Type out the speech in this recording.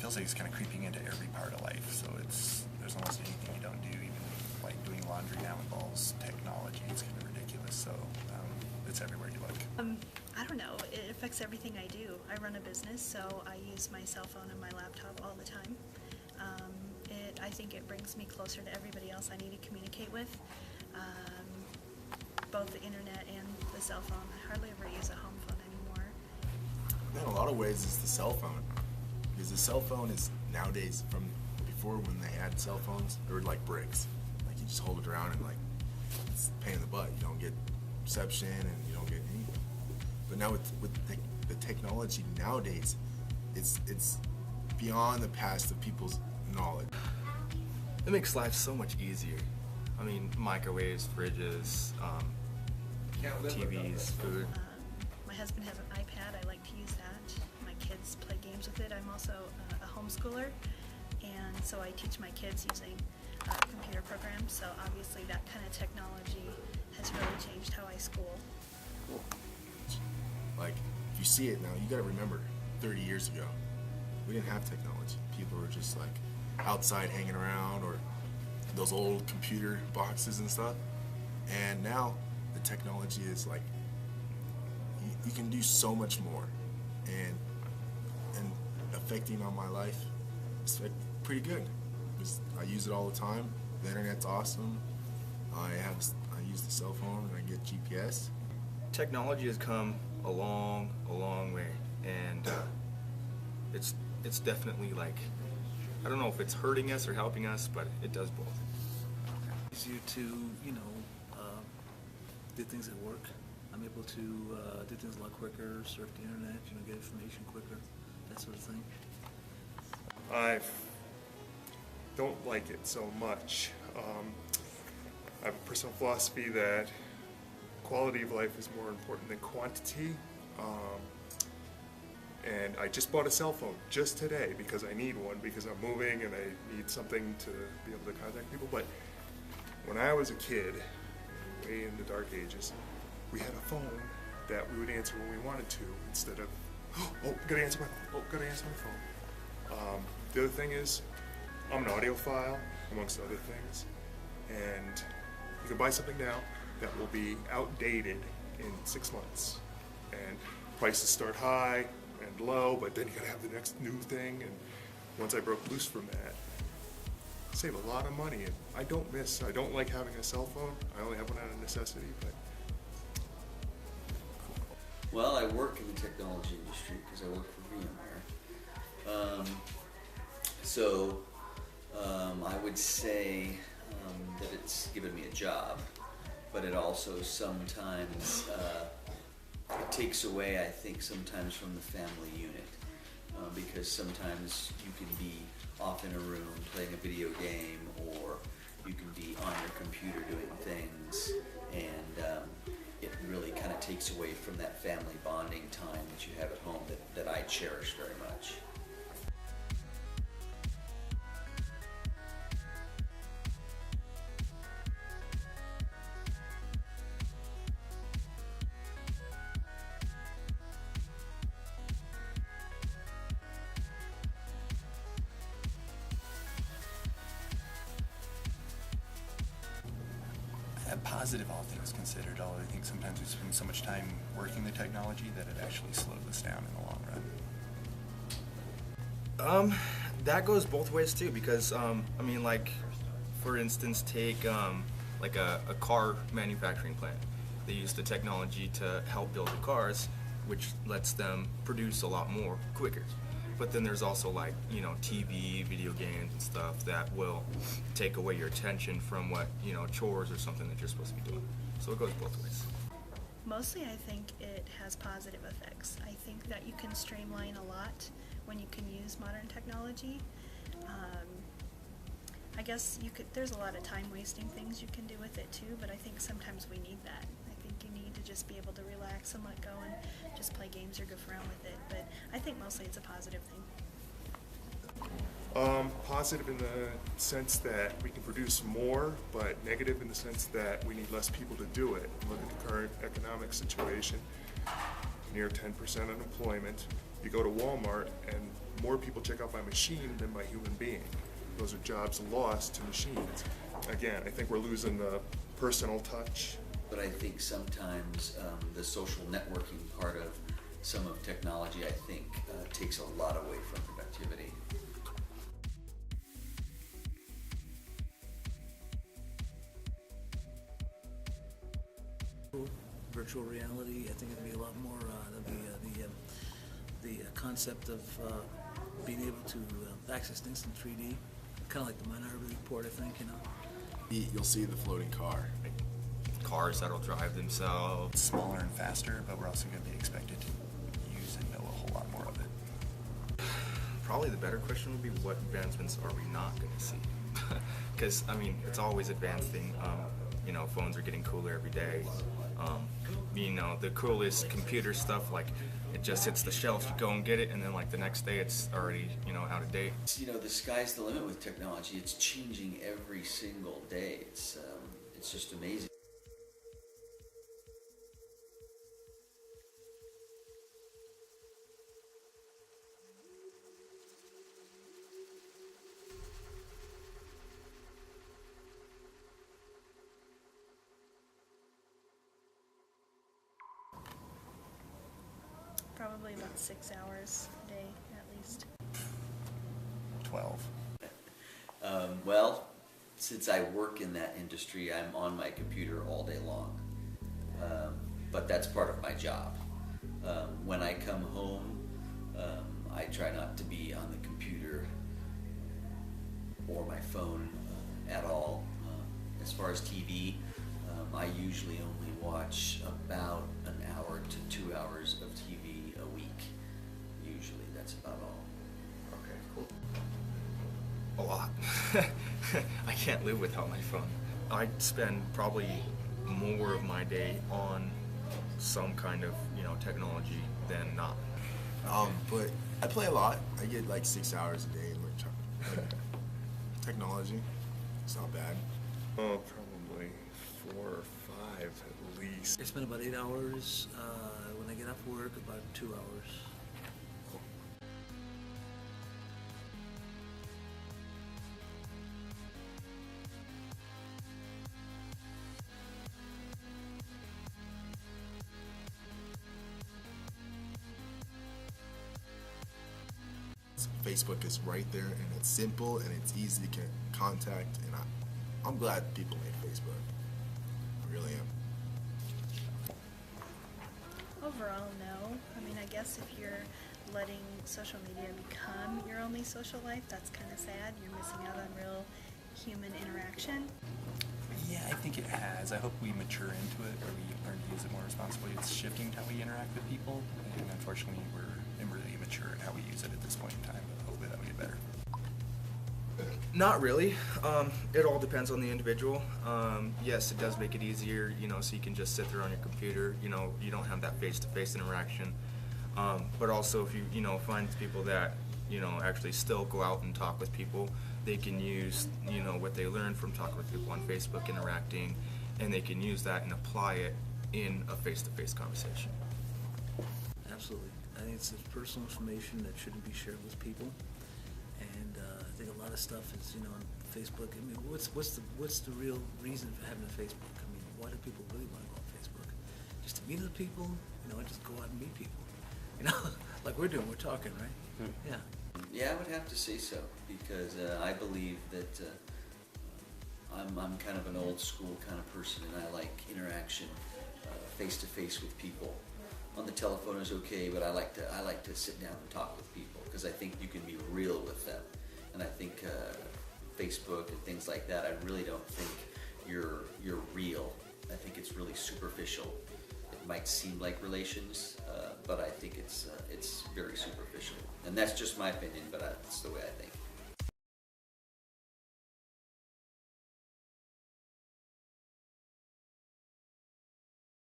feels like it's kind of creeping into every part of life. So there's almost anything you don't do, even like doing laundry now involves technology. It's kind of ridiculous. So it's everywhere you look. I don't know. It affects everything I do. I run a business, so I use my cell phone and my laptop all the time. I think it brings me closer to everybody else I need to communicate with. Both the internet and the cell phone. I hardly ever use a home phone anymore. In a lot of ways, it's the cell phone. Because the cell phone is nowadays, from before when they had cell phones, they were like bricks. Like you just hold it around and like it's a pain in the butt. You don't get reception and you don't get anything. But now with the technology nowadays, it's beyond the past of people's knowledge. It makes life so much easier. I mean, microwaves, fridges, TVs, food. My husband has an iPad. I like to use that. My kids play games with it. I'm also a homeschooler, and so I teach my kids using computer programs. So obviously that kind of technology has really changed how I school. Like, if you see it now, you gotta remember, 30 years ago, we didn't have technology. People were just like outside hanging around, or those old computer boxes and stuff. And now the technology is like, you can do so much more, and affecting on my life, it's like pretty good. I use it all the time. The internet's awesome. I use the cell phone and I get GPS. Technology has come a long way, and it's definitely like, I don't know if it's hurting us or helping us, but it does both. It's you to, do things at work. I'm able to do things a lot quicker, surf the internet, get information quicker, that sort of thing. I don't like it so much. I have a personal philosophy that quality of life is more important than quantity. And I just bought a cell phone just today because I need one, because I'm moving and I need something to be able to contact people. But when I was a kid, way in the dark ages, we had a phone that we would answer when we wanted to, instead of, oh, gotta answer my phone, oh, gotta answer my phone. The other thing is, I'm an audiophile, amongst other things, and you can buy something now that will be outdated in 6 months. And prices start high and low, but then you gotta have the next new thing, and once I broke loose from that, save a lot of money. And I don't like having a cell phone. I only have one out of necessity, but. Well, I work in the technology industry because I work for VMware. I would say that it's given me a job, but it also sometimes it takes away, I think, sometimes from the family unit, because sometimes you can be off in a room playing a video game, or you can be on your computer doing things, and it really kind of takes away from that family bonding time that you have at home that I cherish very much. Positive, all things considered, although I think sometimes we spend so much time working the technology that it actually slows us down in the long run. That goes both ways too, because I mean, like, for instance, take like a car manufacturing plant. They use the technology to help build the cars, which lets them produce a lot more quicker. But then there's also, like, TV, video games and stuff that will take away your attention from what, chores or something that you're supposed to be doing. So it goes both ways. Mostly I think it has positive effects. I think that you can streamline a lot when you can use modern technology. I guess there's a lot of time wasting things you can do with it too, but I think sometimes we need that. I think you need to just be able to relax and let go and just play games or goof around with it, but I think mostly it's a positive thing. Positive in the sense that we can produce more, but negative in the sense that we need less people to do it. Look at the current economic situation, near 10% unemployment. You go to Walmart and more people check out by machine than by human being. Those are jobs lost to machines. Again, I think we're losing the personal touch. But I think sometimes the social networking part of some of technology, I think, takes a lot away from productivity. Virtual reality, I think it'd be a lot more, the concept of being able to access things in 3D, kind of like the Minority Report, I think, you know. You'll see the floating car. Cars that'll drive themselves. It's smaller and faster, but we're also going to be expected to use and know a whole lot more of it. Probably the better question would be, what advancements are we not going to see? Because, I mean, it's always advancing. You know, phones are getting cooler every day. You know, the coolest computer stuff, like, it just hits the shelf, you go and get it, and then, like, the next day it's already, you know, out of date. You know, the sky's the limit with technology. It's changing every single day. It's just amazing. Probably about 6 hours a day, at least. 12. Well, since I work in that industry, I'm on my computer all day long. But that's part of my job. When I come home, I try not to be on the computer or my phone at all. As far as TV, I usually only watch about an hour to 2 hours of TV a week. Usually, that's about all. Okay, cool. A lot. I can't live without my phone. I spend probably more of my day on some kind of, you know, technology than not. But I play a lot. I get like 6 hours a day in like technology. It's not bad. Oh, probably 4 or 5 at least. I spend about 8 hours. When I get off work, about 2 hours. Facebook is right there, and it's simple and it's easy to get contact. And I'm glad people make Facebook. I really am. Overall, no. I mean, I guess if you're letting social media become your only social life, that's kind of sad. You're missing out on real human interaction. Yeah, I think it has. I hope we mature into it, or we learn to use it more responsibly. It's shifting how we interact with people, and unfortunately, we're really immature in how we use it at this point in time. But hopefully, that'll get better. Not really. It all depends on the individual. Yes, it does make it easier, you know, so you can just sit there on your computer. You know, you don't have that face-to-face interaction. But also, if you know, find people that, you know, actually still go out and talk with people, they can use, you know, what they learned from talking with people on Facebook, interacting, and they can use that and apply it in a face-to-face conversation. Absolutely. I think it's personal information that shouldn't be shared with people. And I think a lot of stuff is, you know, on Facebook. I mean, what's the real reason for having a Facebook? I mean, why do people really want to go on Facebook? Just to meet other people? You know, just go out and meet people. You know, like we're doing. We're talking, right? Yeah. Yeah, I would have to say so, because I believe that I'm kind of an old school kind of person, and I like interaction face to face with people. On the telephone is okay, but I like to sit down and talk with people, because I think you can be real with them. And I think Facebook and things like that, I really don't think you're real. I think it's really superficial. It might seem like relations, but I think it's very superficial. And that's just my opinion, but that's the way I think.